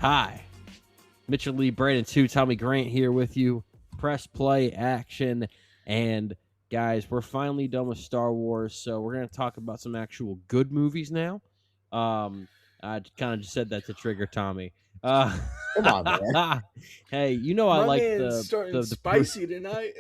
Hi, Mitchell Lee, Brandon 2, Tommy Grant here with you. Press play, action, and guys, we're finally done with Star Wars, so we're going to talk about some actual good movies now. I kind of just said that to trigger Tommy. Come on, man. Hey, you know I My like man's starting spicy tonight.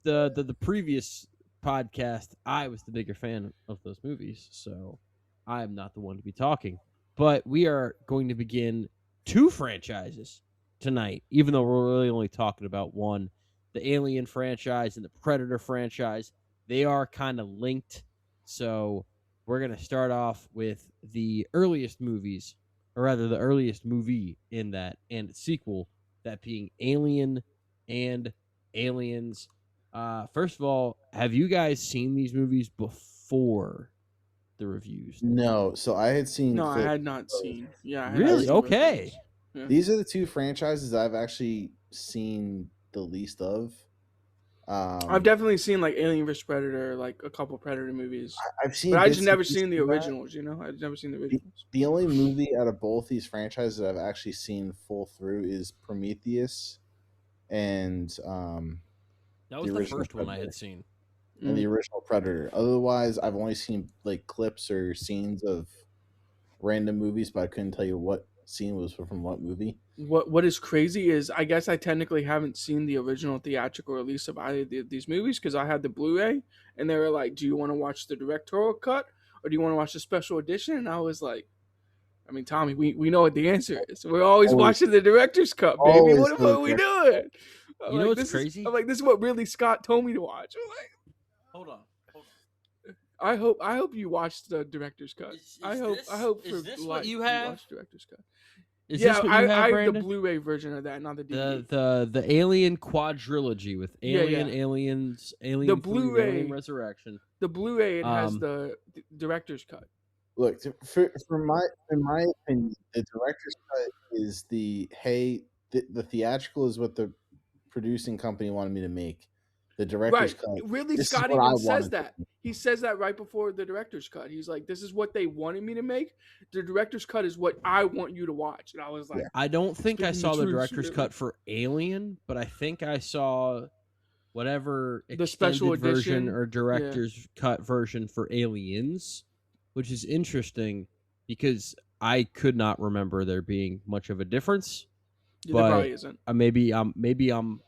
the previous podcast. I was the bigger fan of those movies, so I am not the one to be talking. But we are going to begin two franchises tonight, even though we're really only talking about one. The Alien franchise and the Predator franchise, they are kind of linked. So we're going to start off with the earliest movies, or rather the earliest movie in that, and its sequel, that being Alien and Aliens. First of all, have you guys seen these movies before the reviews? No, so I had seen. No, I had not seen. Yeah, I had Really? not seen Okay. Yeah. These are the two franchises I've actually seen the least of. I've definitely seen like Alien vs Predator, like a couple Predator movies, I've seen, but I bits just and never pieces seen the of that. originals. You know, I've never seen the originals. The only movie out of both these franchises that I've actually seen full through is Prometheus, and That was the first one I had seen. And the original Predator. Otherwise, I've only seen like clips or scenes of random movies, but I couldn't tell you what scene was from what movie. What is crazy is I guess I technically haven't seen the original theatrical release of either of these movies because I had the Blu-ray and they were like, "Do you want to watch the directorial cut or do you want to watch the special edition?" And I was like, I mean, Tommy, we know what the answer is. We're always watching the director's cut, baby. What the fuck are we doing? You know what's crazy? I'm like, this is what Ridley Scott told me to watch. I'm like, hold on. I hope you watched the director's cut. I hope is for this life what you have? watched director's cut. Is this what you have, I have Brandon? the Blu-ray version of that, not the DVD. The Alien quadrilogy with Alien, Aliens, Alien The 3, Blu-ray Alien Resurrection. The Blu-ray it has the director's cut. Look, in my opinion, the director's cut is the theatrical is what the producing company wanted me to make. The director's cut. Ridley Scott even says that. He says that right before the director's cut. He's like, "This is what they wanted me to make. The director's cut is what I want you to watch." And I was like, I don't think I saw the director's cut for Alien, but I think I saw whatever the special version or director's cut version for Aliens, which is interesting because I could not remember there being much of a difference. Yeah, there probably isn't. Maybe I'm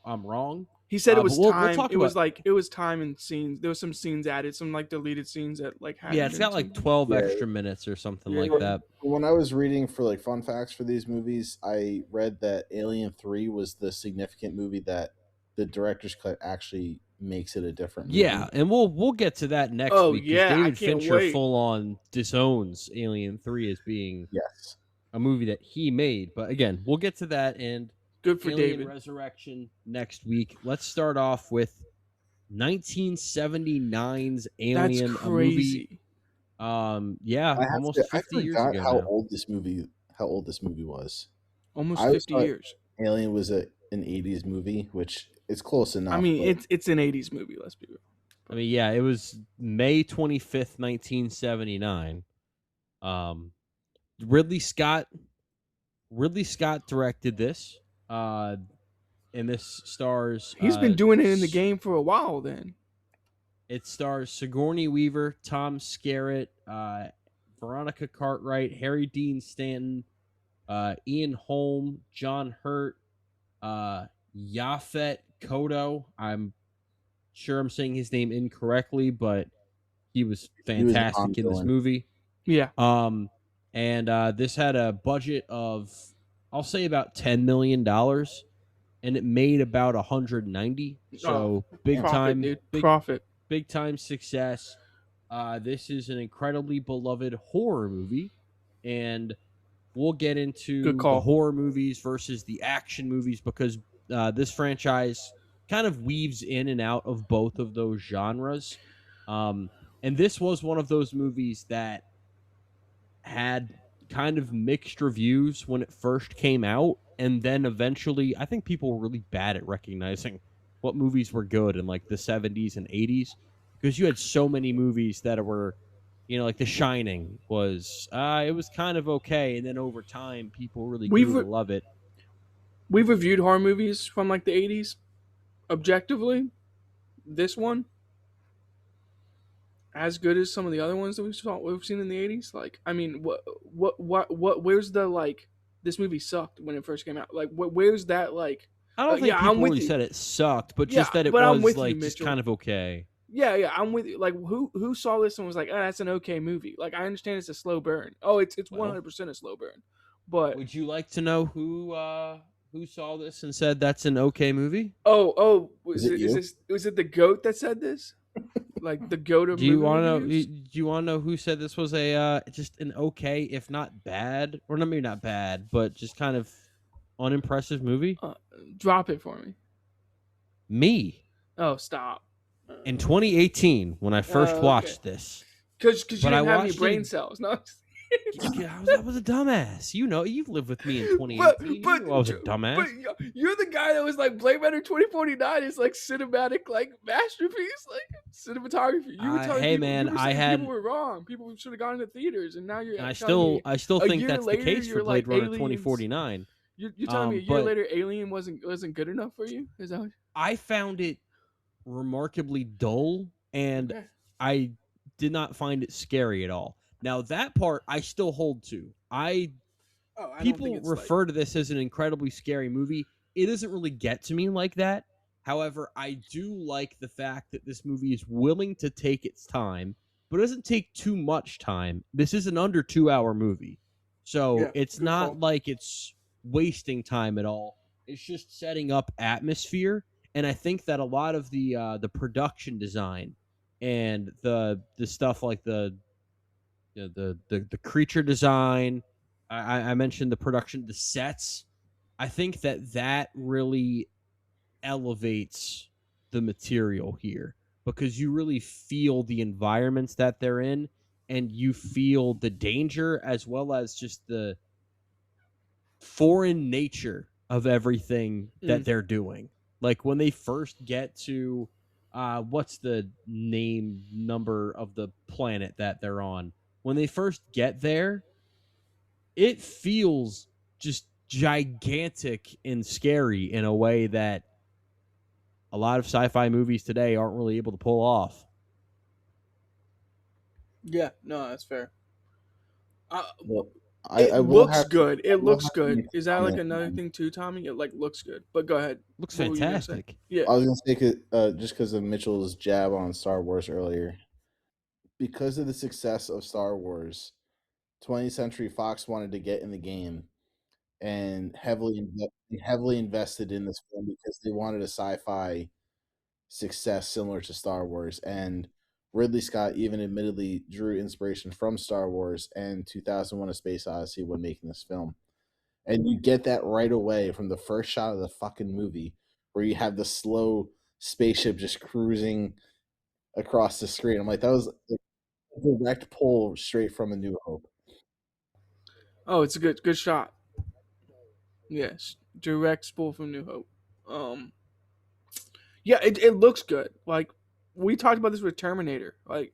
wrong. He said it was time. It was time and scenes. There was some scenes added, some like deleted scenes that like had. Yeah, it's got like 12 extra minutes or something like that. When I was reading for like fun facts for these movies, I read that Alien 3 was the significant movie that the director's cut actually makes it a different movie. Yeah, and we'll get to that next week. Yeah, David Fincher full on disowns Alien 3 as being a movie that he made. But again, we'll get to that, and good for Alien David. Resurrection next week. Let's start off with 1979's Alien, That's crazy. A movie. Almost 50 years ago. How old this movie was. Almost 50 years. Alien was an 80s movie, which is close enough. I mean, it's an 80s movie, let's be real. I mean, yeah, it was May 25th, 1979. Ridley Scott directed this. And this stars... He's been doing it in the game for a while then. It stars Sigourney Weaver, Tom Skerritt, Veronica Cartwright, Harry Dean Stanton, Ian Holm, John Hurt, Yaphet Kotto. I'm sure I'm saying his name incorrectly, but he was fantastic in this movie. Yeah. And this had a budget of, I'll say, about $10 million, and it made about 190. So big time success. This is an incredibly beloved horror movie, and we'll get into the horror movies versus the action movies because this franchise kind of weaves in and out of both of those genres. And this was one of those movies that had kind of mixed reviews when it first came out, and then eventually I think people were really bad at recognizing what movies were good in like the 70s and 80s because you had so many movies that were Like The Shining was, it was kind of okay, and then over time, people really We've grew to love it. we've reviewed horror movies from like the 80s. Objectively, this one as good as some of the other ones that we've seen in the 80s. Like, I mean, what where's the like this movie sucked when it first came out? Like, where's that like? I don't think Yeah, I'm people with really you. said it sucked, but Yeah, just that it but I'm was with you, like just Mitchell. kind of okay. Yeah, I'm with you. Like, who saw this and was like, that's an okay movie. Like, I understand it's a slow burn. Oh, it's Well, 100% a slow burn. But would you like to know who saw this and said that's an okay movie? Is it you? Was it the goat that said this? Like the goat of Do you movie want to know? reviews? Do you want to know who said this was a just an okay, if not bad, or maybe not bad, but just kind of unimpressive movie? Drop it for me. Me. Oh, stop. In 2018, when I first Okay. watched this, Because you but I didn't have any watched brain it. cells. No. I was a dumbass. You've lived with me in 2018. But You knew I was a dumbass. you're the guy that was like Blade Runner 2049 is like cinematic like masterpiece like cinematography. You were telling Hey people, man, you were saying people were wrong. People should have gone into theaters, and now you're and telling me I still a think year that's the later case for you're Blade like Runner aliens. 2049. You're telling me a year But later Alien wasn't good enough for you? Is that what... I found it remarkably dull, and Okay. I did not find it scary at all. Now that part I still hold to. People refer to this as an incredibly scary movie. It doesn't really get to me like that. However, I do like the fact that this movie is willing to take its time, but it doesn't take too much time. This is an under 2 hour movie. So it's not like it's wasting time at all. It's just setting up atmosphere. And I think that a lot of the production design and the stuff like the creature design. I mentioned the production, the sets. I think that really elevates the material here because you really feel the environments that they're in, and you feel the danger as well as just the foreign nature of everything that they're doing. Like when they first get to what's the number of the planet that they're on? When they first get there, it feels just gigantic and scary in a way that a lot of sci-fi movies today aren't really able to pull off. Yeah, no, that's fair. Well, It I will looks have to, good. It I will looks have to good. make Is a that like comment another on. thing too, Tommy? It like looks good. But go ahead. Looks What were you gonna say? fantastic. Yeah. I was gonna say just because of Mitchell's jab on Star Wars earlier, because of the success of Star Wars, 20th Century Fox wanted to get in the game and heavily invested in this film because they wanted a sci-fi success similar to Star Wars. And Ridley Scott even admittedly drew inspiration from Star Wars and 2001: A Space Odyssey when making this film. And you get that right away from the first shot of the fucking movie, where you have the slow spaceship just cruising across the screen. I'm like, that was a direct pull straight from A New Hope. Oh, it's a good shot. Yes, direct spool from New Hope. Yeah, it looks good. Like we talked about this with Terminator. Like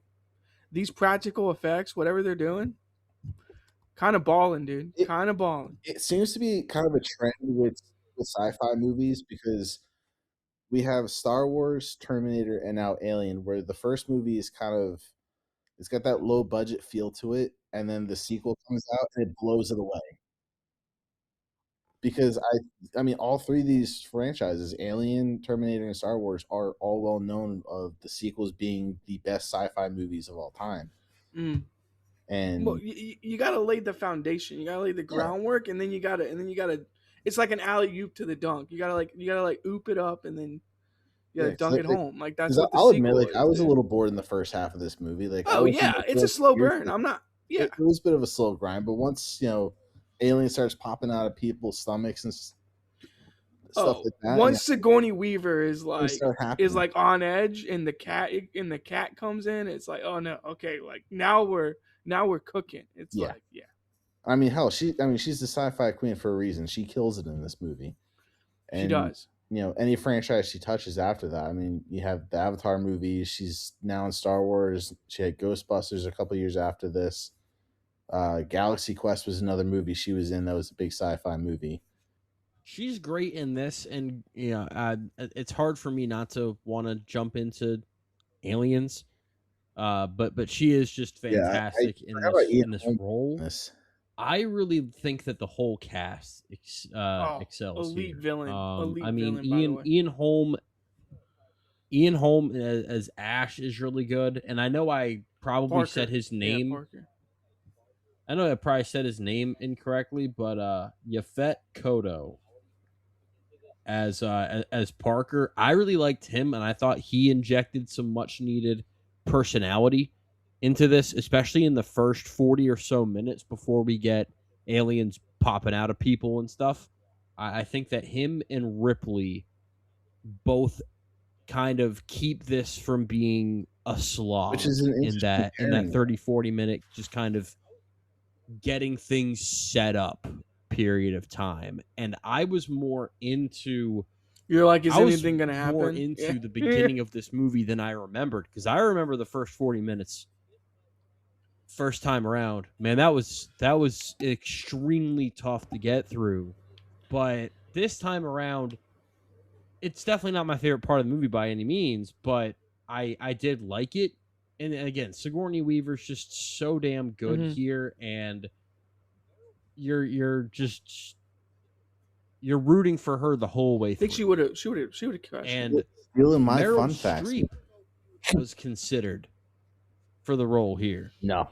these practical effects, whatever they're doing, kind of balling, dude. Kind of balling. It seems to be kind of a trend with sci-fi movies because we have Star Wars, Terminator, and now Alien, where the first movie is kind of it's got that low budget feel to it, and then the sequel comes out and it blows it away. Because I mean, all three of these franchises, Alien, Terminator, and Star Wars, are all well known of the sequels being the best sci-fi movies of all time. And well, you gotta lay the foundation. You gotta lay the groundwork, and then you gotta. It's like an alley oop to the dunk. You gotta oop it up, and then you gotta dunk it home. Like that's what the I'll sequel admit, is. I was dude. a little bored in the first half of this movie. Like, oh yeah, it's a slow burn. I'm not. Yeah, it was a bit of a slow grind, but once Alien starts popping out of people's stomachs and stuff like that. Once Sigourney Weaver is like on edge, and the cat comes in, it's like, oh no, okay, like now we're cooking. It's like, yeah. I mean, hell, she's the sci-fi queen for a reason. She kills it in this movie. And she does. any franchise she touches after that. I mean, you have the Avatar movies. She's now in Star Wars. She had Ghostbusters a couple years after this. Galaxy Quest was another movie she was in that was a big sci-fi movie. She's great in this, and it's hard for me not to want to jump into Aliens. But she is just Yeah, I fantastic in forgot about this Ian in this Holm role. in this. I really think that the whole cast Oh, excels elite here. villain, I elite mean, villain. By the way, Ian Holm as Ash is really good, and I know I probably said Parker. his Yeah, name. Parker. I know I probably said his name incorrectly, but Yafet Kodo as Parker, I really liked him, and I thought he injected some much needed personality into this, especially in the first 40 or so minutes before we get aliens popping out of people and stuff. I think that him and Ripley both kind of keep this from being a Which slog is an in interesting that pairing. 30-40 minute just kind of getting things set up period of time. And I was more into You're like, is I was anything gonna more happen? into Yeah. the beginning of this movie than I remembered, because I remember the first 40 minutes first time around. Man, that was extremely tough to get through. But this time around, it's definitely not my favorite part of the movie by any means, but I did like it. And again, Sigourney Weaver's just so damn good Mhm. here, and you're just you're rooting for her the whole way I through. think she would have crushed. And Stealing my Meryl fun facts. Streep was considered for the role here, No.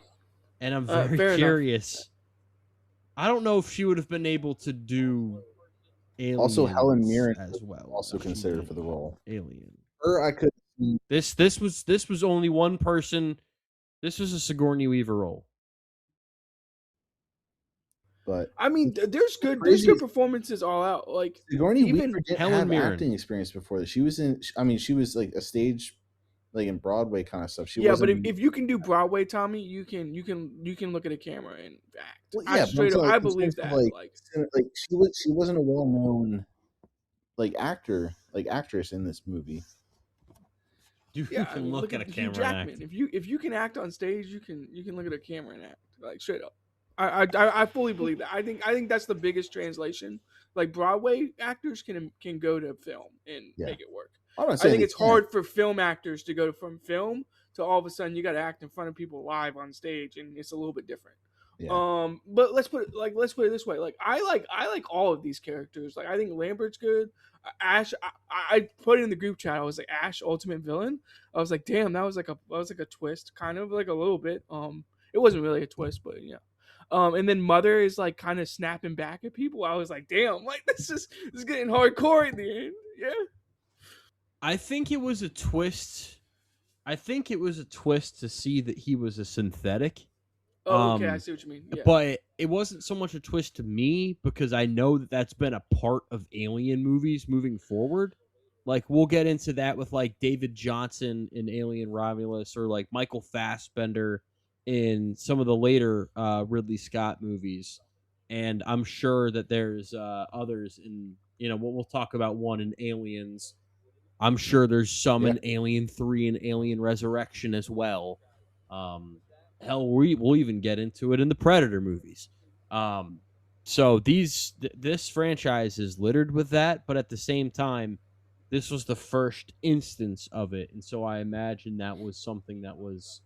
and I'm Fair very enough. curious. I don't know if she would have been able to do Aliens Also, Helen Mirren as well. also if she considered did for the role. Alien. Her, I could. This was only one person. This was a Sigourney Weaver role. But I mean, there's good performances all out. Like Sigourney even Weaver didn't Helen have Mirren. acting experience before this. She was in. I mean, she was like a stage, like in Broadway kind of stuff. She yeah, wasn't. but if you can do Broadway, Tommy, you can look at a camera and act. Well, yeah, Straight up, I believe that. Like she wasn't a well known like actress in this movie. Dude, yeah, you can look at a camera Hugh Jackman. and act. If you can act on stage, you can look at a camera and act. Like straight up. I fully believe that. I think that's the biggest translation. Like Broadway actors can go to film and make it work. I think it's hard for film actors to go from film to all of a sudden you got to act in front of people live on stage, and it's a little bit different. Yeah. But let's put it this way. Like I like all of these characters. Like I think Lambert's good. Ash, I put it in the group chat. I was like, Ash, ultimate villain. I was like, damn, that was like a twist, kind of like a little bit. It wasn't really a twist, but yeah. And then Mother is like kind of snapping back at people. I was like, damn, like this is getting hardcore in the end. Yeah. I think it was a twist. I think it was a twist to see that he was a synthetic. Oh, okay, I see what you mean. Yeah. But it wasn't so much a twist to me because I know that that's been a part of Alien movies moving forward. Like we'll get into that with like David Johnson in Alien Romulus, or like Michael Fassbender in some of the later Ridley Scott movies. And I'm sure that there's others in, we'll talk about one in Aliens. I'm sure there's some in Alien 3 and Alien Resurrection as well. Hell, we'll even get into it in the Predator movies. So this franchise is littered with that, but at the same time, this was the first instance of it, and so I imagine that was something that was,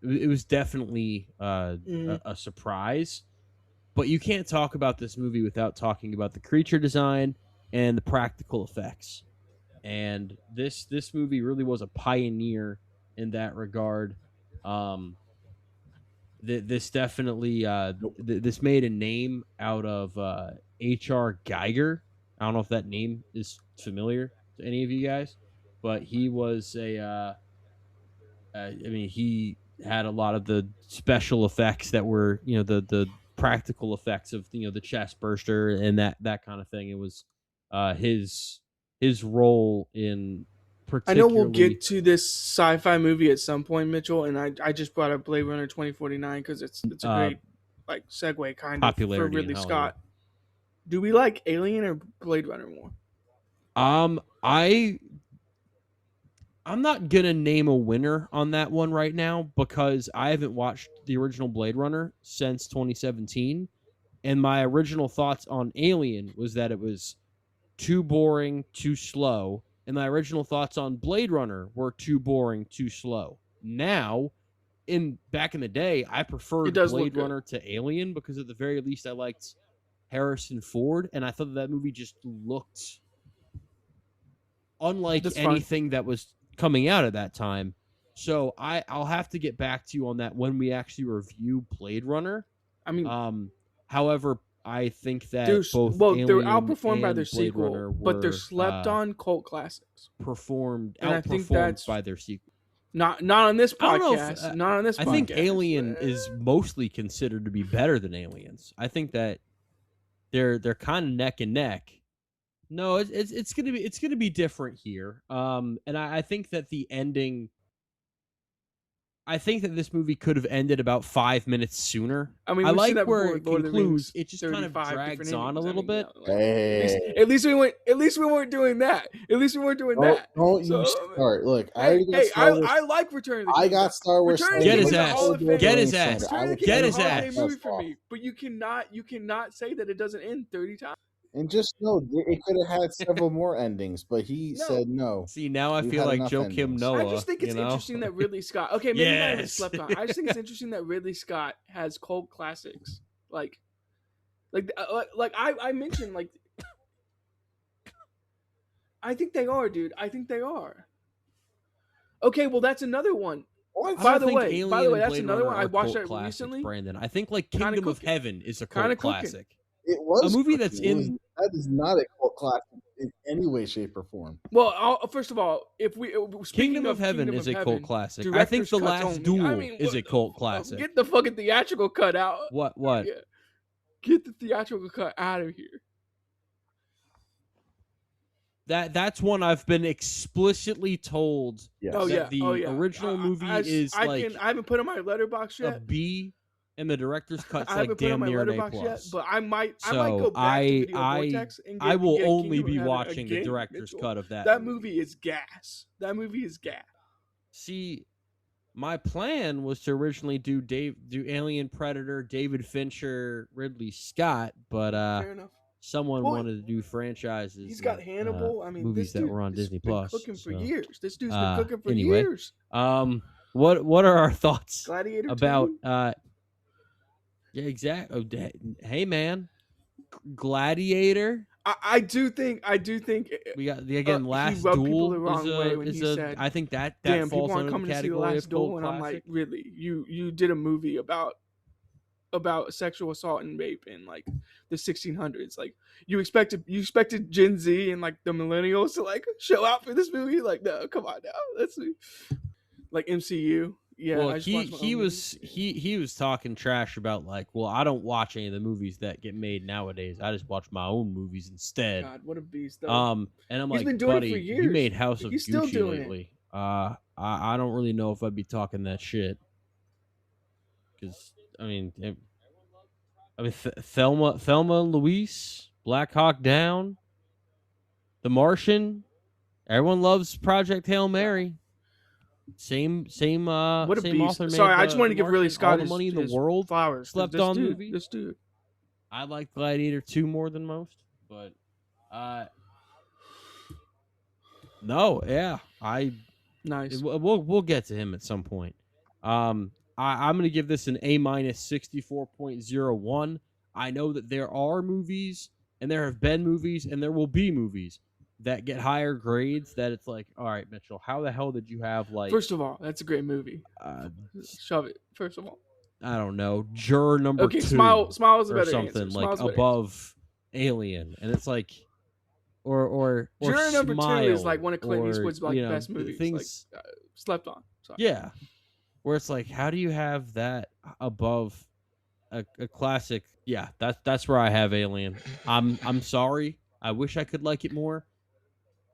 it was definitely a surprise. But you can't talk about this movie without talking about the creature design and the practical effects. And this movie really was a pioneer in that regard. This definitely this made a name out of H.R. Geiger. I don't know if that name is familiar to any of you guys, but he was he had a lot of the special effects that were, the practical effects of, the chest burster and that kind of thing. It was his role in particularly. I know we'll get to this sci-fi movie at some point, Mitchell, and I just brought up Blade Runner 2049 because it's a great like segue kind of for Ridley Scott. Do we like Alien or Blade Runner more? I'm not gonna name a winner on that one right now because I haven't watched the original Blade Runner since 2017, and my original thoughts on Alien was that it was too boring, too slow, and my original thoughts on Blade Runner were too boring, too slow. Now, back in the day, I preferred Blade Runner to Alien because at the very least I liked Harrison Ford, and I thought that movie just looked unlike anything that was coming out at that time. So I'll have to get back to you on that when we actually review Blade Runner. I mean, however, I think that Alien they're outperformed by their Blade sequel, Runner but they're slept on cult classics. Outperformed by their sequel. Not on this podcast. Not on this podcast. I think Alien is mostly considered to be better than Aliens. I think that they're kind of neck and neck. No, it's gonna be different here. And I think that the ending. I think that this movie could have ended about 5 minutes sooner. I mean, I like where it concludes. It just kind of drags on a little bit. At least we weren't doing that. At least we weren't doing that. Don't you start. Look, I like Return of the King. I got Star Wars. Get his ass. Get his ass. Get his ass. Movie for me, but you cannot say that it doesn't end 30 times. And just know, it could have had several more endings, but he said no. See, now I feel like Joakim Noah. I just think it's interesting that Ridley Scott. Okay, maybe not even slept on. I just think it's interesting that Ridley Scott has cult classics, like I mentioned, like. I think they are, dude. I think they are. Okay, well that's another one. By the way, that's another one. I watched that recently. Brandon, I think like Kingdom of Heaven is a cult classic. It was a movie that's in. That is not a cult classic in any way, shape, or form. Well, first of all, if we Kingdom of Heaven is a cult classic. I think The Last Duel is a cult classic. Get the fucking theatrical cut out. What? Yeah. Get the theatrical cut out of here. That's one I've been explicitly told. Yes. The original movie is I haven't put on my letterbox yet. A B. And the director's cut's like damn near an A+. Yet, but I might go back to Video Vortex and I will only be watching the director's cut of that. That movie is gas. See, my plan was to originally do Alien, Predator, David Fincher, Ridley Scott, but someone wanted to do franchises. He's got Hannibal. I mean, movies that were on Disney Plus. Cooking for years. This dude's been cooking for years. What are our thoughts Gladiator about? 2? Yeah, exactly. Oh, hey, man, Gladiator. I do think we got Last Duel is a. I think that falls under the category of cult classic. And I'm like, really, you did a movie about sexual assault and rape in like the 1600s. Like you expected Gen Z and like the millennials to like show out for this movie. Like, no, come on now, let's see. Like MCU. Yeah, well, he was talking trash about like, well, I don't watch any of the movies that get made nowadays. I just watch my own movies instead. God, what a beast! Though. And I'm He's like, been doing buddy, it for years. You made House of He's still Gucci doing lately. I don't really know if I'd be talking that shit because I mean, Thelma and Louise, Black Hawk Down, The Martian. Everyone loves Project Hail Mary. Same what a same beast. author. Sorry, I just wanted to give really Scott all the money in the world. Flowers. Slept on movie. This dude. I like Gladiator 2 more than most, but no, yeah, nice. We'll get to him at some point. I'm gonna give this an A- 64.01. I know that there are movies, and there have been movies, and there will be movies that get higher grades. That it's like, all right, Mitchell, how the hell did you have like? First of all, that's a great movie. Shove it. First of all, I don't know, Juror number 2. Smile is a better or something answer. like above Alien, and it's like, or Juror number Smile, 2 is like one of Clint Eastwood's like best movies. Things like, slept on. Sorry. Yeah, where it's like, how do you have that above a classic? Yeah, that's where I have Alien. I'm sorry. I wish I could like it more.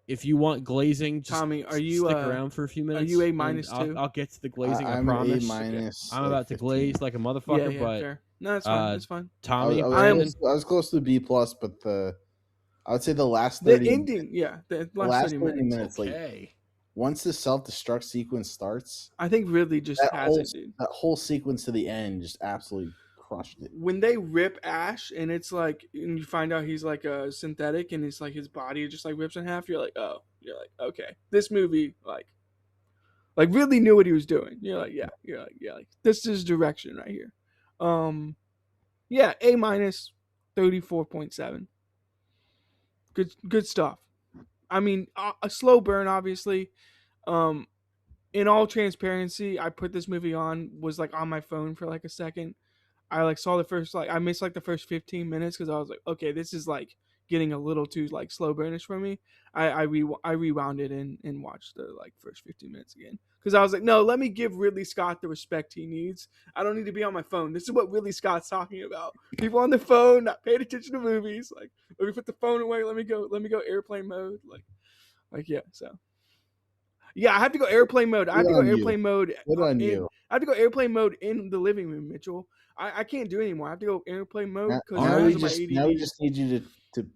If you want glazing, just Tommy, stick around for a few minutes. Are you A- too? I'll get to the glazing. I I'm promise. A-. I'm about to glaze like a motherfucker, yeah, but fair. No, that's fine. That's fine. Tommy, I was close to B+, but I would say the last 30 the ending, the last 30 minutes. Okay. Like, once the self-destruct sequence starts, I think Ridley just has it, dude. That whole sequence to the end just absolutely crushed it. When they rip Ash and it's like, and you find out he's like a synthetic and it's like his body just like rips in half, you're like, okay, this movie like Ridley knew what he was doing. You're like, like this is direction right here. A-, 34.7. Good stuff. I mean, a slow burn, obviously. In all transparency, I put this movie was like on my phone for like a second. I like saw the first, like I missed like the first 15 minutes because I was like, okay, this is like getting a little too like slow burnish for me. I rewound it and watched the like first 15 minutes again because I was like, no, let me give Ridley Scott the respect he needs. I don't need to be on my phone. This is what Ridley Scott's talking about. People on their phone, not paying attention to movies. Like, let me put the phone away. Let me go airplane mode. So. Yeah, I have to go airplane mode. I have to go airplane mode. Good on you. I have to go airplane mode in the living room, Mitchell. I can't do it anymore. I have to go airplane mode because now we just need you to.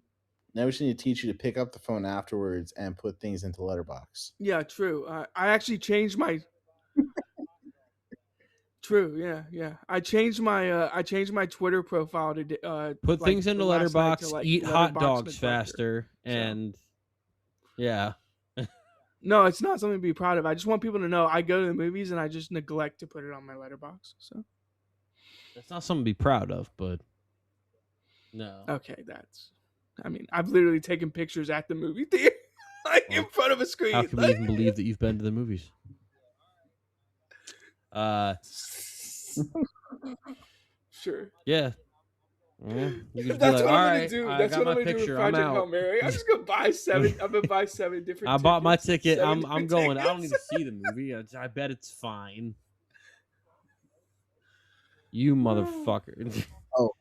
Now we should need to teach you to pick up the phone afterwards and put things into Letterboxd. Yeah, true. I actually changed my. True. Yeah. I changed my Twitter profile to put like, things into Letterboxd, like, eat hot dogs faster, and yeah. No, it's not something to be proud of. I just want people to know I go to the movies and I just neglect to put it on my Letterboxd. So that's not something to be proud of, but no. Okay, I mean, I've literally taken pictures at the movie theater, like in front of a screen. How can we even believe that you've been to the movies? Sure. Yeah. You that's what I'm gonna do. That's what I'm gonna do with Project Hail Mary. I'm just gonna buy 7. I'm gonna buy 7 different. I bought my ticket. I'm going. Tickets. I don't need to see the movie. I bet it's fine. You motherfucker. Oh.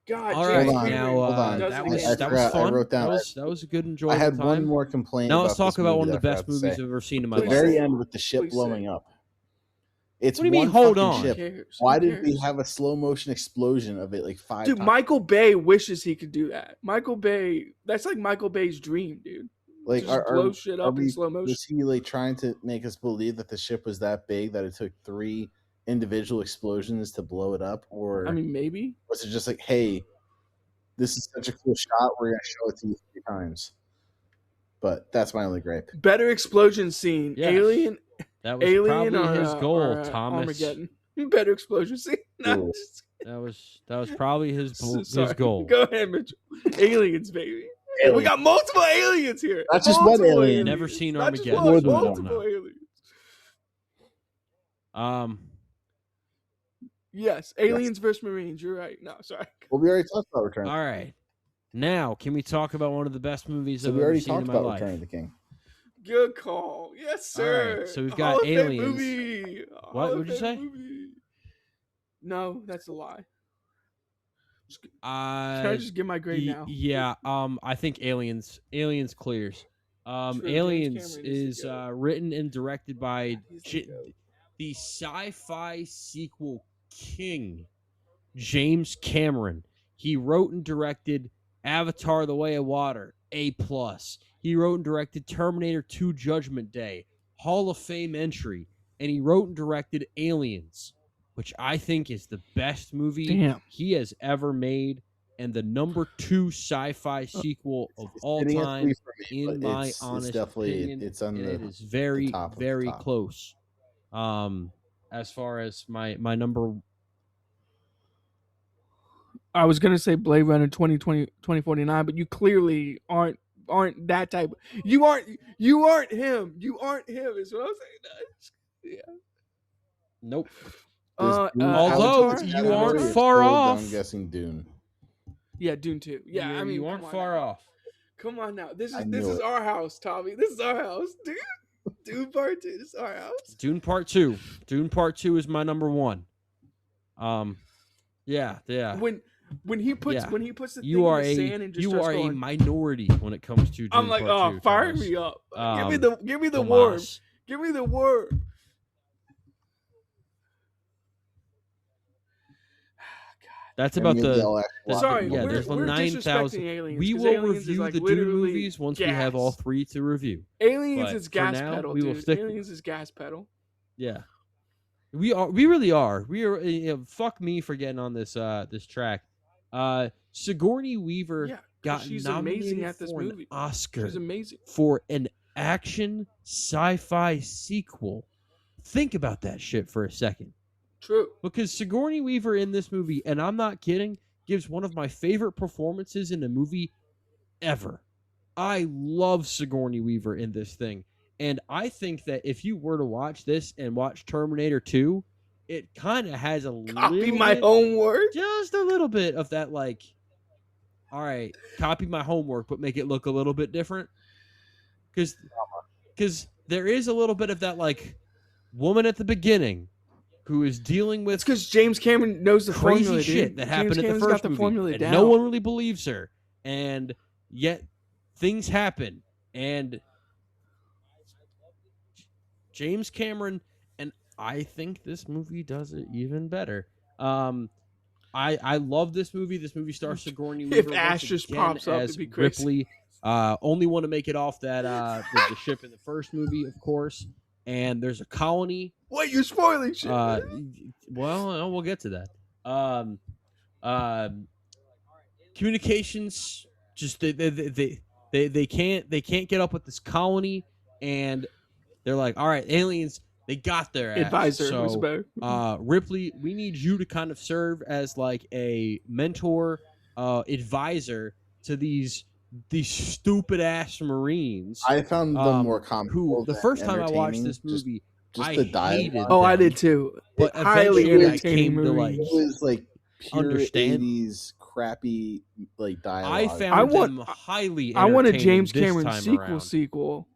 God. All right. Now, hold on. That was fun. I wrote down. That was a good enjoyable time. I had time. one more complaint. Now let's talk about one of the best movies I've ever seen in my life. The very end with the ship blowing up. It's what do you mean? Hold on. Ship. Why did we have a slow motion explosion of it like 5 times? Dude, Michael Bay wishes he could do that. Michael Bay, that's like Michael Bay's dream, dude. Like, blow shit up in slow motion. Was he like trying to make us believe that the ship was that big that it took 3 individual explosions to blow it up? Or I mean, maybe was it just like, hey, this is such a cool shot, we're gonna show it to you 3 times? But that's my only gripe. Better explosion scene. Yes. Alien. That was probably his goal, Thomas. Armageddon. Better explosion scene. No, that was probably his goal. Go ahead, Mitchell. Aliens, baby. Alien. We got multiple aliens here. That's just one alien. Never seen Armageddon. Multiple aliens. Yes, aliens versus Marines. You're right. No, sorry. Well, we already talked about Return. All right. Now, can we talk about one of the best movies I've ever seen in my life? Return of the King. Good call. Yes, sir. Right, so we've got aliens. Movie. What would you say? Movie. No, that's a lie. Can I just get my grade now? Yeah. I think Aliens clears. Aliens is written and directed by the sci-fi sequel king, James Cameron. He wrote and directed Avatar: The Way of Water, A+. He wrote and directed Terminator 2 Judgment Day, Hall of Fame entry, and he wrote and directed Aliens, which I think is the best movie he has ever made and the number 2 sci-fi sequel of all time, in my honest opinion. It's on it is very, very close. As far as my number, I was gonna say Blade Runner 2049, but you clearly aren't that type. You aren't him. You aren't him. Is what I'm saying. Yeah. Nope. Although you aren't far off. I'm guessing Dune. Yeah, Dune 2. Yeah, I mean, you aren't far off. Come on now. This is our house, Tommy. This is our house, dude. Dune Part 2. This is our house. Dune Part 2. Dune Part 2 is my number 1. Yeah. When he puts the thing in the sand and just you are going, a minority when it comes to Dune I'm like, Part 2, fire Thomas. me up. Give me the worm. Give me the worm. That's about the sorry. yeah. There's We're 9,000. aliens. We will aliens review like the Dune movies once we have all 3 to review. Aliens but is gas now, pedal, we will dude. stick Aliens is gas pedal. Yeah, we are. We really are. We are. Fuck me for getting on this this track. Sigourney Weaver got nominated at this for movie. an Oscar. She's amazing for an action sci-fi sequel. Think about that shit for a second. True. Because Sigourney Weaver in this movie, and I'm not kidding, gives one of my favorite performances in a movie ever. I love Sigourney Weaver in this thing. And I think that if you were to watch this and watch Terminator 2, it kind of has a copy my homework. Just a little bit of that, like, all right, copy my homework, but make it look a little bit different. Because there is a little bit of that, like, woman at the beginning who is dealing with. It's because James Cameron knows the crazy formula, shit dude. that happened at the first movie, and no one really believes her, and yet things happen, and James Cameron, and I think this movie does it even better. I love this movie. This movie stars Sigourney Weaver. If Ash just pops up, it'd be crazy. Ripley. Only want to make it off that the ship in the first movie, of course. And there's a colony. What, you're spoiling shit? Well, we'll get to that. Communications, just they can't get up with this colony, and they're like, all right, aliens, they got their ass. Advisor. So, Ripley, we need you to kind of serve as like a mentor, advisor to these stupid ass Marines. I found them more comical. The first time I watched this movie, just I the dialogue. hated them. Oh, I did too. But highly entertaining. To like, it was like pure understand 80s crappy like dialogue. I found them highly entertaining. I want a James Cameron sequel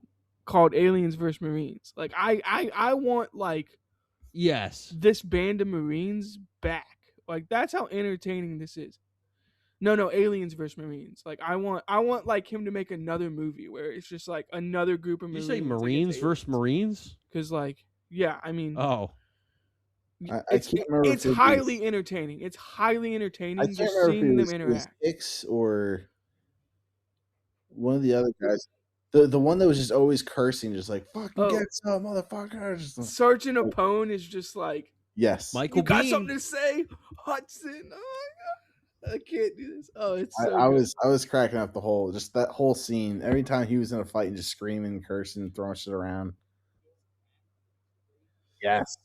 called Aliens vs. Marines. Like I want like this band of Marines back. Like that's how entertaining this is. No, Aliens vs. Marines. Like I want like him to make another movie where it's just like another group of Marines. Did you say Marines versus Marines? Because like, yeah, I mean, it's highly entertaining. It's highly entertaining just seeing them interact. Hicks or one of the other guys. The one that was just always cursing, just like fucking get some motherfucker. Sergeant Apone is just like, yes, Michael. You got Biehn. something to say, Hudson? Oh my god, I can't do this. Oh, it's so I was cracking up that whole scene. Every time he was in a fight and just screaming, cursing, throwing shit around. Yes.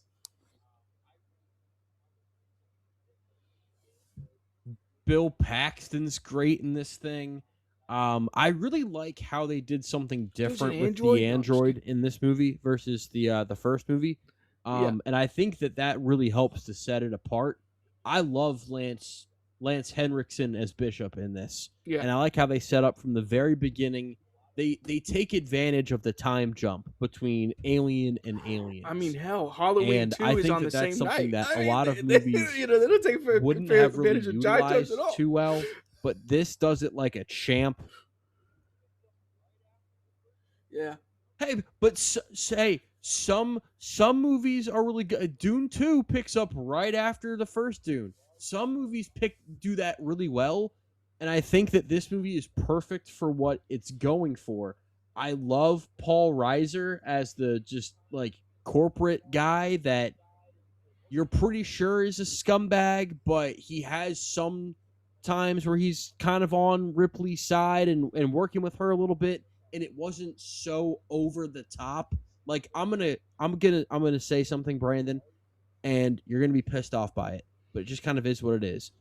Bill Paxton's great in this thing. I really like how they did something different with the android in this movie versus the first movie. And I think that really helps to set it apart. I love Lance Henriksen as Bishop in this. Yeah. And I like how they set up from the very beginning. They take advantage of the time jump between Alien and Aliens. I mean, hell, Halloween 2 is on the same something night. that a lot of movies they don't take wouldn't have really advantage of giant jumps utilized at all. too well. But this does it like a champ. Yeah. Hey, but some movies are really good. Dune 2 picks up right after the first Dune. Some movies do that really well, and I think that this movie is perfect for what it's going for. I love Paul Reiser as the just like corporate guy that you're pretty sure is a scumbag, but he has some times where he's kind of on Ripley's side and working with her a little bit, and it wasn't so over the top. Like I'm gonna say something, Brandon, and you're gonna be pissed off by it, but it just kind of is what it is.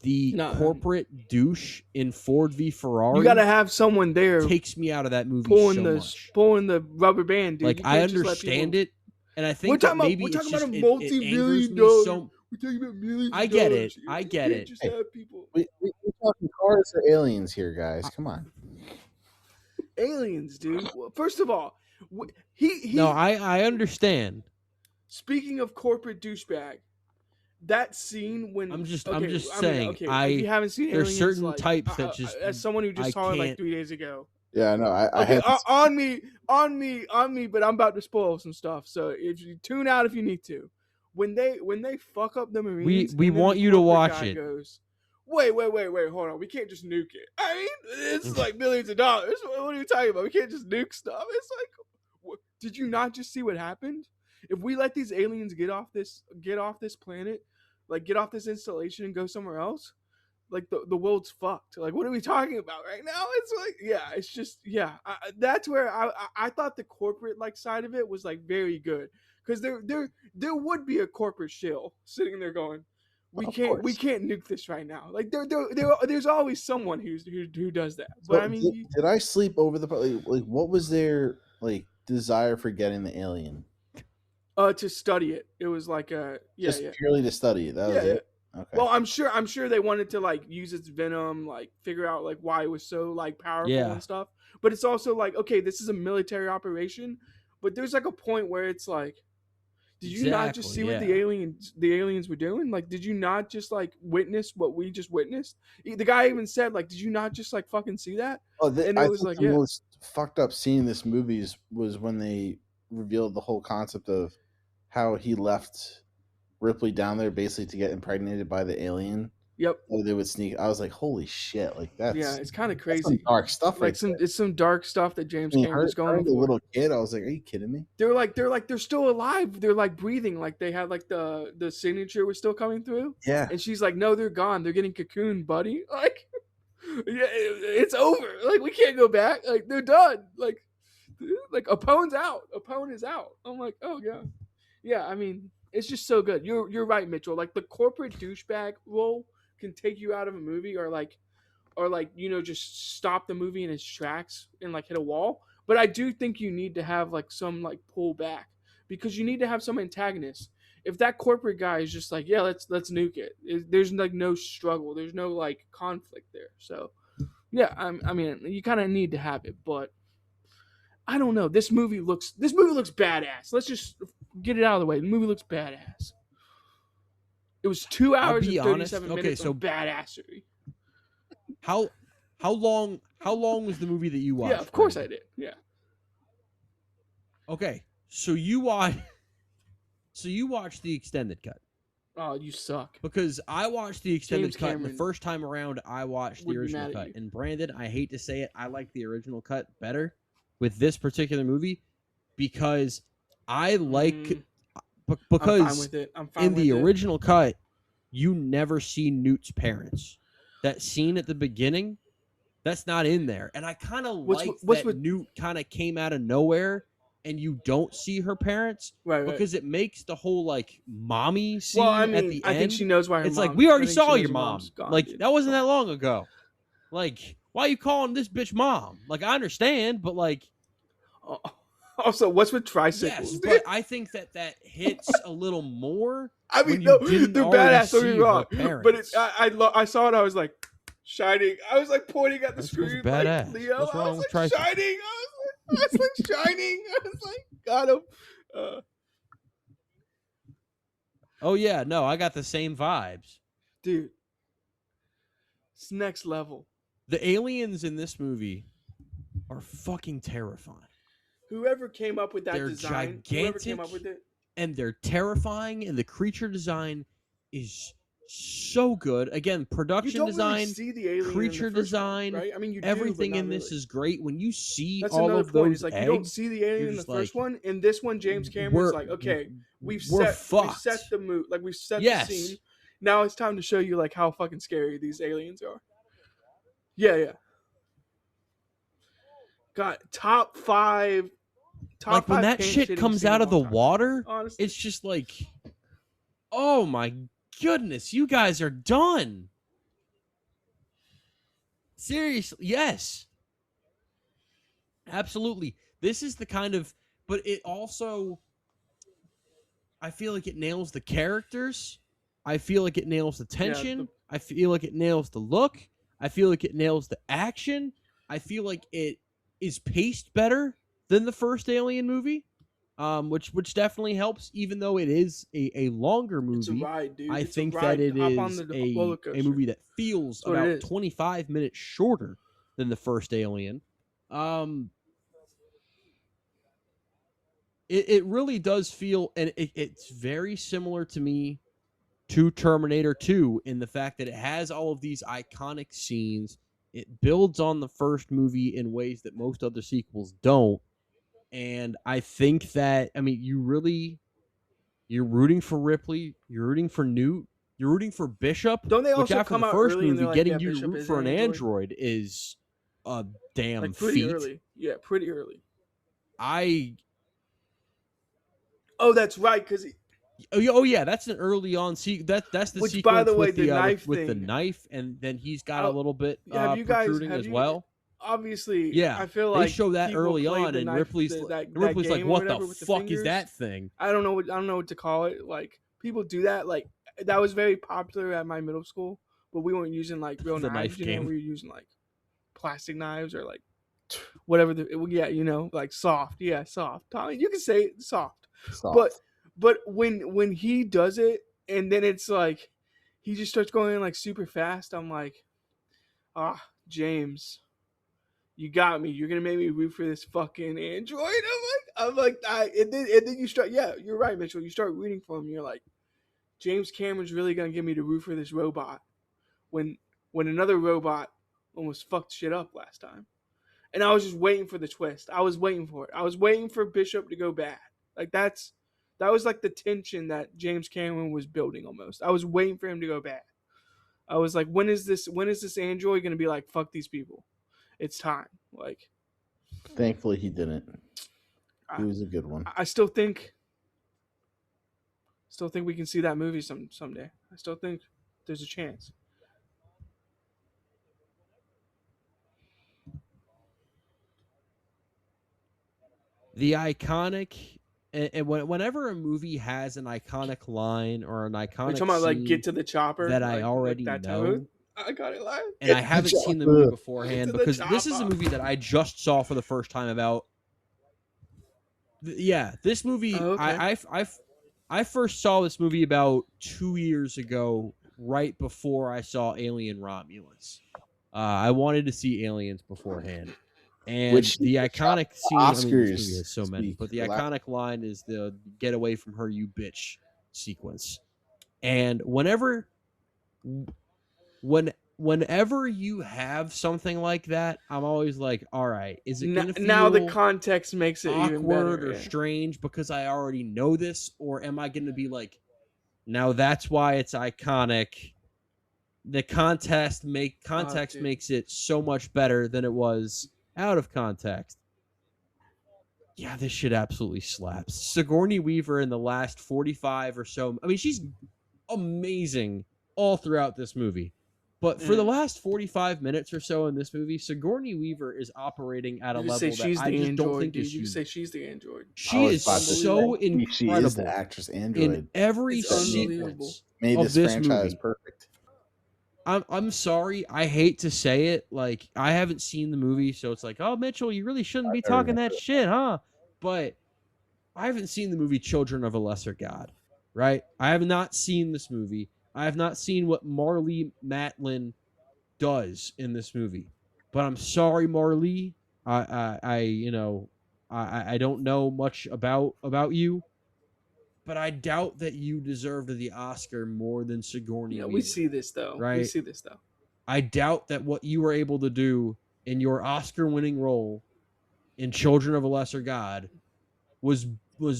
The corporate douche in Ford v Ferrari. You gotta have someone there takes me out of that movie pulling the rubber band, dude. Like I understand it, and I think we're talking about a multi-million dollar. We're talking about millions. I get it. I get it. Just have people. We're talking cars or aliens here, guys. Come on. Aliens, dude. Well, first of all, I understand. Speaking of corporate douchebag, that scene when I'm just saying. If you haven't seen there's Aliens, certain like, types that just as someone who just saw it like 3 days ago. Yeah, no, I had on me, but I'm about to spoil some stuff. So if you tune out if you need to. when they fuck up the Marines, we want you to watch it. Goes, wait, hold on. We can't just nuke it. I mean, it's like millions of dollars. What are you talking about? We can't just nuke stuff. It's like, did you not just see what happened? If we let these aliens get off this planet, like get off this installation and go somewhere else, like the world's fucked. Like, what are we talking about right now? It's like, yeah, it's just, yeah. That's where I thought the corporate like side of it was like very good, because there would be a corporate shill sitting there going, we can't nuke this right now. Like there's always someone who does that. But so, I mean, did I sleep over the like what was their like desire for getting the alien? To study it. It was like just purely to study it. That was it. Okay. Well, I'm sure they wanted to like use its venom, like figure out like why it was so like powerful and stuff. But it's also like, okay, this is a military operation, but there's like a point where it's like, did you not just see what the aliens were doing? Like, did you not just like witness what we just witnessed? The guy even said, like, did you not just like fucking see that? Oh, and it was like, the most fucked up scene in this movie was when they revealed the whole concept of how he left Ripley down there basically to get impregnated by the alien. Yep. Or they would sneak. I was like, holy shit! Like it's kind of crazy. Some dark stuff. Like it's some dark stuff that James Cameron's going for. A little kid, I was like, are you kidding me? They're still alive. They're like breathing. Like they had like the signature was still coming through. Yeah. And she's like, no, they're gone. They're getting cocooned, buddy. Like, yeah, it's over. Like we can't go back. Like they're done. Like Apone's out. Apone is out. I'm like, oh yeah, yeah. I mean, it's just so good. You're right, Mitchell. Like the corporate douchebag role can take you out of a movie, or just stop the movie in its tracks and like hit a wall. But I do think you need to have like some like pull back, because you need to have some antagonist. If that corporate guy is just like, yeah, let's nuke it, there's like no struggle, there's no like conflict there. So yeah, I mean, you kind of need to have it. But I don't know. This movie looks badass. Let's just get it out of the way. The movie looks badass. It was 2 hours and 37 minutes of badassery. How long was the movie that you watched? Yeah, of course I did. Yeah. Okay, so you watched the extended cut. Oh, you suck. Because I watched the extended cut, and the first time around I watched the original cut. And Brandon, I hate to say it, I like the original cut better with this particular movie, because I like because I'm fine with it. in the original cut, you never see Newt's parents. That scene at the beginning, that's not in there. And I kind of like that Newt kind of came out of nowhere and you don't see her parents, right. Because it makes the whole like mommy scene at the end. I think she knows why her It's like, we already saw your mom. Like, that wasn't that long ago. Like, why are you calling this bitch mom? Like, I understand, but like... Also, what's with tricycles? Yes, but I think that hits a little more. I mean, no, they're badass. Don't get me wrong, but I saw it. I was like, Shining. I was like pointing at the screen, badass. Like Leo. What's wrong I was with like, tricycles? Shining. I was like, Shining. I was like, got him. Oh yeah, no, I got the same vibes, dude. It's next level. The aliens in this movie are fucking terrifying. Whoever came up with that design, gigantic, and they're terrifying, and the creature design is so good. Again, production design, really see the alien creature in the design, one, right? I mean, everything in this is great. When you see That's all of those like, eggs, you don't see the alien in the first one. In this one, James Cameron's like, okay, we've set the mood, like we've set the scene. Now it's time to show you like how fucking scary these aliens are. Yeah. Got top five. Like when that shit comes out of the water, honestly, it's just like, oh my goodness, you guys are done. Seriously, yes. Absolutely. This is the kind of, but it also, I feel like it nails the characters. I feel like it nails the tension. I feel like it nails the look. I feel like it nails the action. I feel like it is paced better than the first Alien movie, which definitely helps, even though it is a longer movie. It's a ride, dude. I think that it is a movie that feels about 25 minutes shorter than the first Alien. it really does feel, and it's very similar to me to Terminator 2 in the fact that it has all of these iconic scenes. It builds on the first movie in ways that most other sequels don't. And I think that, I mean, you're rooting for Ripley, you're rooting for Newt, you're rooting for Bishop, Don't they which also after come the out first early and movie, they're like, yeah, getting you to Bishop root is for an an android? android is a damn Like pretty feat. early. Yeah, pretty early. Oh, that's right, because yeah, that's an early on that's the which, sequence by the way, with the the knife with the thing. knife, and then he's got a little bit Have you guys? protruding Have as you? well. Obviously, Yeah, I feel they like show that people early played on, the and knife Ripley's that like, game or "What the whatever with the fuck is fingers. that thing?" I don't know what to call it. Like people do that. Like that was very popular at my middle school, but we weren't using like real The knives. knife game. We were using like plastic knives or like whatever. Like soft. Yeah, soft. Tommy, you can say it, soft. Soft. But when he does it, and then it's like he just starts going like super fast. I'm like, James, you got me. You're gonna make me root for this fucking android. And then you start. Yeah, you're right, Mitchell. You start rooting for him. You're like, James Cameron's really gonna get me to root for this robot when another robot almost fucked shit up last time. And I was just waiting for the twist. I was waiting for it. I was waiting for Bishop to go bad. Like that was like the tension that James Cameron was building almost. I was waiting for him to go bad. I was like, when is this android gonna be like, fuck these people? It's time. Like, thankfully he didn't. He was a good one. I still think we can see that movie someday. I still think there's a chance. The iconic, and whenever a movie has an iconic line or an iconic Are you talking about like scene get to the chopper that I already like that know, I got it live. and I haven't seen the movie beforehand, because this is a movie that I just saw for the first time about. Yeah, this movie, Oh, okay. I first saw this movie about 2 years ago, right before I saw Alien Romulus. I wanted to see Aliens beforehand. And which the iconic scene, Oscars, I mean, this movie has so many, but the iconic line is the "Get away from her, you bitch" sequence. And whenever you have something like that, I'm always like, all right, is it gonna feel now the context makes it awkward even better, or strange because I already know this, or am I gonna be like, now that's why it's iconic? The context makes it so much better than it was out of context. Yeah, this shit absolutely slaps. Sigourney Weaver in the last 45 or so, I mean, she's amazing all throughout this movie. But for the last 45 minutes or so in this movie, Sigourney Weaver is operating at a level that I just don't think is you say she's the android. She is so incredible. She is the actress android in every sequence made of this franchise movie. Perfect. I'm sorry, I hate to say it. Like, I haven't seen the movie, so it's like, oh, Mitchell, you really shouldn't be talking that shit, huh? But I haven't seen the movie Children of a Lesser God, right? I have not seen this movie. I have not seen what Marlee Matlin does in this movie. But I'm sorry, Marlee. I don't know much about you, but I doubt that you deserved the Oscar more than Sigourney Weaver. We see this though. Right? We see this though. I doubt that what you were able to do in your Oscar-winning role in Children of a Lesser God was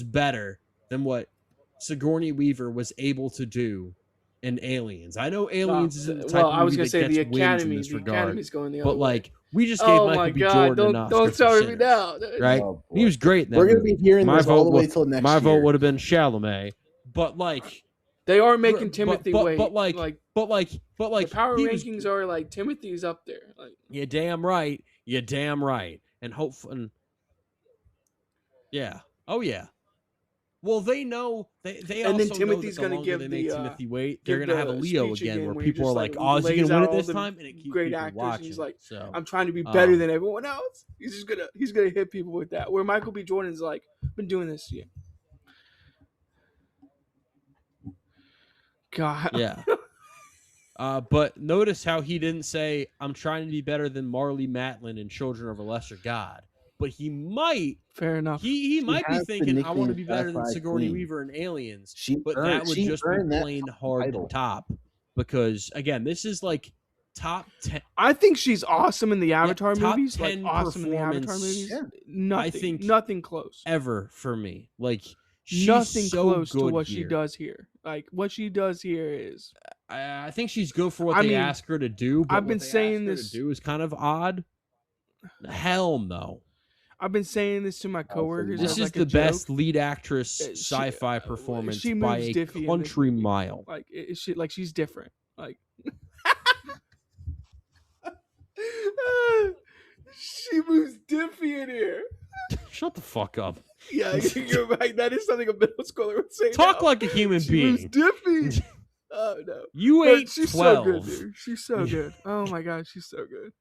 better than what Sigourney Weaver was able to do in Aliens. I know Aliens isn't the type of movie that gets wins in this regard, Academy's going the other but like way. We just gave Michael B. Jordan an Oscar. Don't start me now, right? Oh, he was great in that We're movie. Gonna be hearing this all the way till next my year. vote would have been Chalamet, but like they are making Timothy wait. But the power rankings are like Timothy's up there. Like, you're damn right. You're damn right. And hopefully, yeah. Oh yeah. Well, they know they and also then Timothy's know that going to give they make Timothy wait. They're going to to have a Leo again where people are like, "Oh, is he going to win it this time?" And it keeps great people actors. watching. He's like, so, "I'm trying to be better than everyone else." He's gonna hit people with that. Where Michael B. Jordan's like, "Been doing this, yeah." God. Yeah. But notice how he didn't say, "I'm trying to be better than Marlee Matlin in Children of a Lesser God." but he might. Fair enough. He might be thinking, I want to be better than Sigourney Weaver in Aliens. That would just be plain hard to top. Because, again, this is like top 10. I think she's awesome in the Avatar movies. Top 10 like awesome in the Avatar movies. Yeah. Nothing close. Ever for me. Like, she's nothing so close good to what here. she does here. Like, what she does here is... I think she's good for what they ask her to do, but I've been saying this to do is kind of odd. Hell no. I've been saying this to my coworkers. This is the best lead actress sci-fi performance by a country mile. Like she's different. Like she moves diffy in here. Shut the fuck up. Yeah, you're right. That is something a middle schooler would say. Talk like a human being. She moves diffy. Oh no. You ain't she's 12. So good, dude. She's so good. Oh my god, she's so good.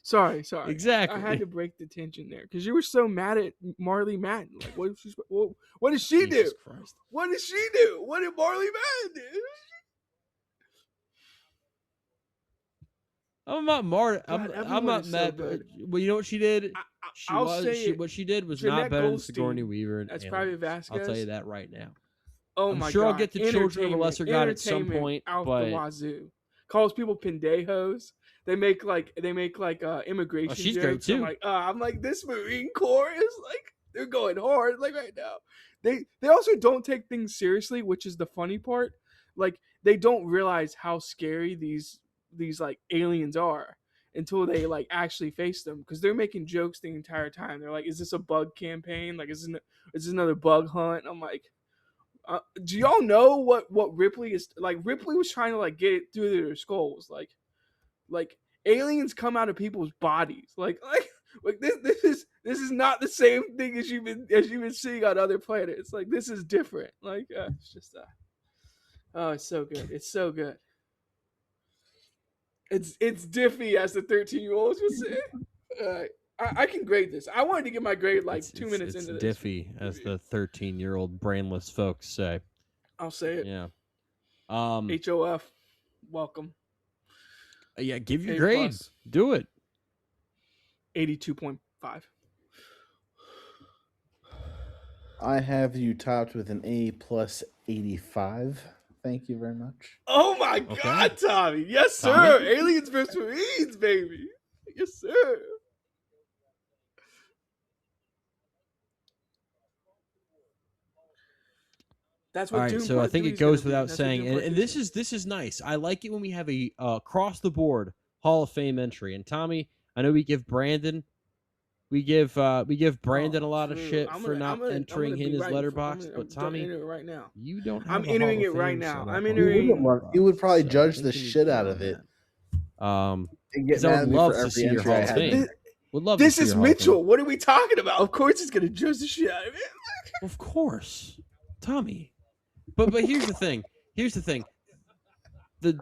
Sorry. Exactly. I had to break the tension there because you were so mad at Marley Madden. Like, what did she do? Christ. What did she do? What did Marley Madden do? I'm not Marty. I'm not mad. So well, you know what she did? What she did was Jeanette not better Goldstein, than Sigourney Weaver. That's Private Vasquez. I'll tell you that right now. Oh I'm my sure god! I'll get to Children of a Lesser God at some point. Out but the wazoo. Calls people pendejos. They make immigration she's jokes. Great too. I'm like this Marine Corps is like they're going hard like right now. They also don't take things seriously, which is the funny part. Like they don't realize how scary these like aliens are until they like actually face them because they're making jokes the entire time. They're like, "Is this a bug campaign? Like, is this another bug hunt?" I'm like, do y'all know what Ripley is like? Ripley was trying to like get it through their skulls, like aliens come out of people's bodies, like this is not the same thing as you've been seeing on other planets. Like this is different. Like it's just oh, it's so good. It's so good. It's diffy as the 13-year-olds would say. I can grade this. I wanted to get my grade like 2 minutes into this. It's diffy, as the 13-year-old brainless folks say. I'll say it. Yeah. HOF, welcome. Yeah, give your grade. Do it. 82.5. I have you topped with an A plus 85. Thank you very much. Oh my God, Tommy. Yes, sir. Tommy? Aliens vs. Marines, baby. Yes, sir. That's what. All right, so I think it goes without saying, and this is nice. I like it when we have a across the board Hall of Fame entry. And Tommy, I know we give Brandon Brandon a lot of shit for not entering in his letterbox, but Tommy, right now. You don't. I'm entering it right now. I'm entering. You would probably judge the shit out of it. Because I would love to see your Hall of Fame. Would love. This is Mitchell. What are we talking about? Of course, he's gonna judge the shit out of it. Of course, Tommy. But here's the thing. The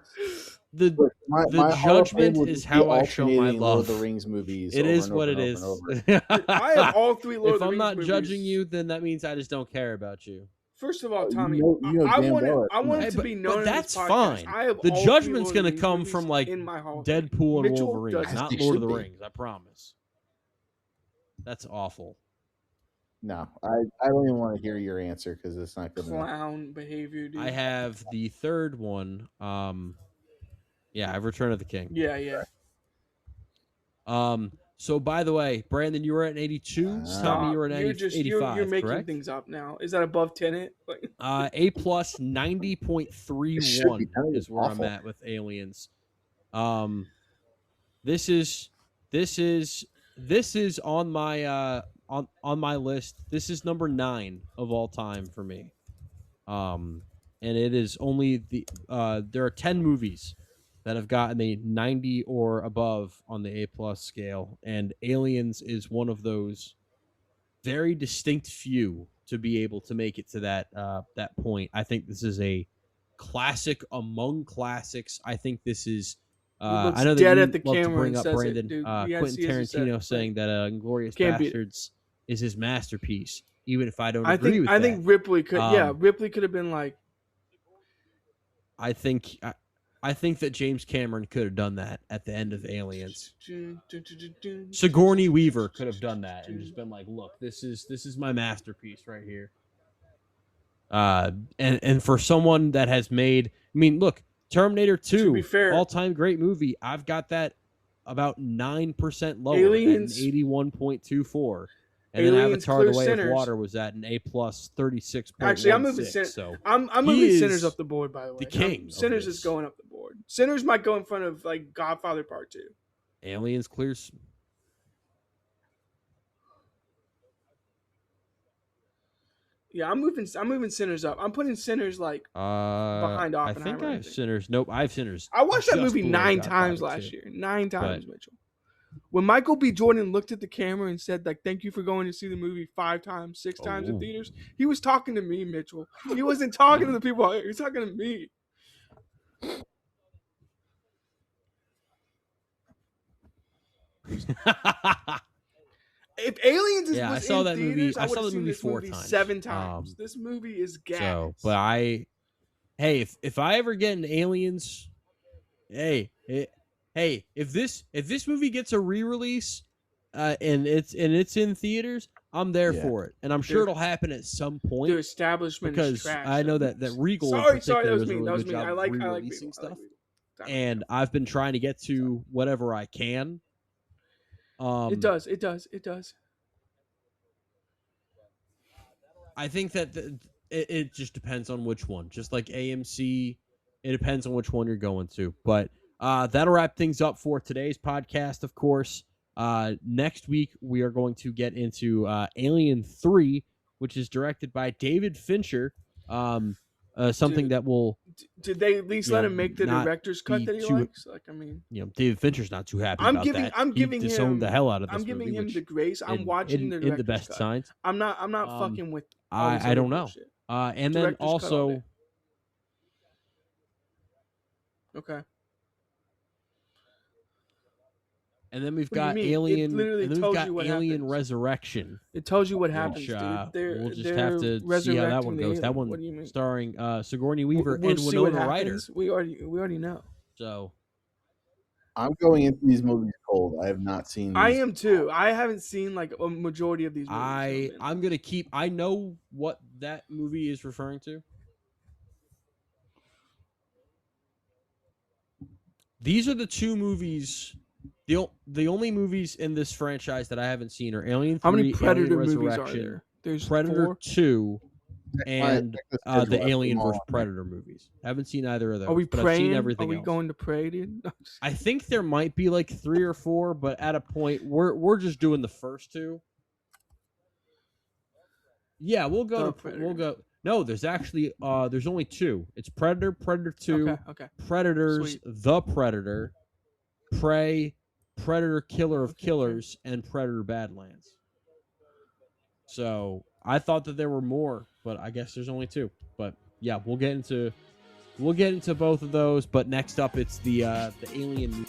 judgment is how I show my love. Lord of the Rings movies. It is what it is. I have all 3 Lord of the Rings movies. If I'm not judging you, then that means I just don't care about you. First of all, Tommy, I want it to be known. But that's fine. The judgment's going to come from like Deadpool and Wolverine, not Lord of the Rings. I promise. That's awful. No, I don't even want to hear your answer because it's not good. Clown behavior, dude. I have the third one. Yeah, I have Return of the King. Yeah. So by the way, Brandon, you were at 82. Tommy, you were at 85. You're making correct? Things up now. Is that above Tenet? A plus 90.31 is where I'm at with Aliens. This is on my on my list. This is number 9 of all time for me. And it is only there are 10 movies that have gotten a 90 or above on the A+ scale, and Aliens is one of those very distinct few to be able to make it to that point. I think this is a classic among classics. I think this is I know that dead you at the love to camera bring and up says Brandon it, Quentin Tarantino saying that Inglourious Basterds is his masterpiece, even if I don't agree with that. I think Ripley could Ripley could have been like, I think I think that James Cameron could have done that at the end of Aliens. Sigourney Weaver could have done that and just been like, "Look, this is my masterpiece right here." And for someone that has made, I mean, look, Terminator 2, all-time great movie. I've got that about 9% lower, Aliens, at an 81.24. And then Avatar: The Way of Water was at an A+ 36.16. Actually, I'm moving I'm moving Sinners up the board, by the way. The king. Sinners is going up the board. Sinners might go in front of like Godfather Part 2. Aliens clears. Yeah, I'm moving Sinners up. I'm putting Sinners like behind Oppenheimer. I think I have Sinners. Nope, I have Sinners. I watched that movie 9 times last year. 9 times, Mitchell. When Michael B. Jordan looked at the camera and said, like, "Thank you for going to see the movie 5 times, 6 times in theaters," he was talking to me, Mitchell. He wasn't talking to the people out here. He was talking to me. If Aliens was I saw that theaters, movie. I saw the movie 4 times. 7 times. This movie is gas. So, but if I ever get an Aliens, if this movie gets a re-release, and it's in theaters, I'm there for it, and I'm sure it'll happen at some point. The establishment because is trash. I know that Regal. Sorry, that was me. That was me. I like re-releasing stuff, and I've been trying to get to whatever I can. It does. I think that it just depends on which one. Just like AMC, it depends on which one you're going to. But that'll wrap things up for today's podcast, of course. Next week, we are going to get into Alien 3, which is directed by David Fincher. Something that will... Did they at least let him make the director's cut that he likes? Like, I mean... David Fincher's not too happy about that. I'm giving him... disowned the hell out of this I'm giving movie, him the grace. I'm watching the director's in the best cut. signs. I'm not fucking with... I don't know. And then also... Okay. And then we've got Alien. And then we've got Alien Resurrection. It tells you what happens, which, dude. We'll just have to see how that one goes. That one starring Sigourney Weaver and Winona Ryder. We already know. So I'm going into these movies cold. I have not seen. I am too. I haven't seen like a majority of these movies. I'm gonna keep. I know what that movie is referring to. These are the two movies. The only movies in this franchise that I haven't seen are Alien 3, How many Predator Alien movies Resurrection, are there? There's Predator 4? 2, and the Alien vs. Predator movies. I haven't seen either of those. Are we praying? I've seen everything Are we else. going to pray, dude? I think there might be like 3 or 4, but at a point we're just doing the first 2. Yeah, we'll go. We'll go. No, there's actually there's only 2. It's Predator, Predator 2, okay. Predators, Sweet. The Predator, Prey, Predator Killer of Killers, and Predator Badlands. So I thought that there were more, but I guess there's only 2. But yeah, we'll get into both of those. But next up, it's the Alien.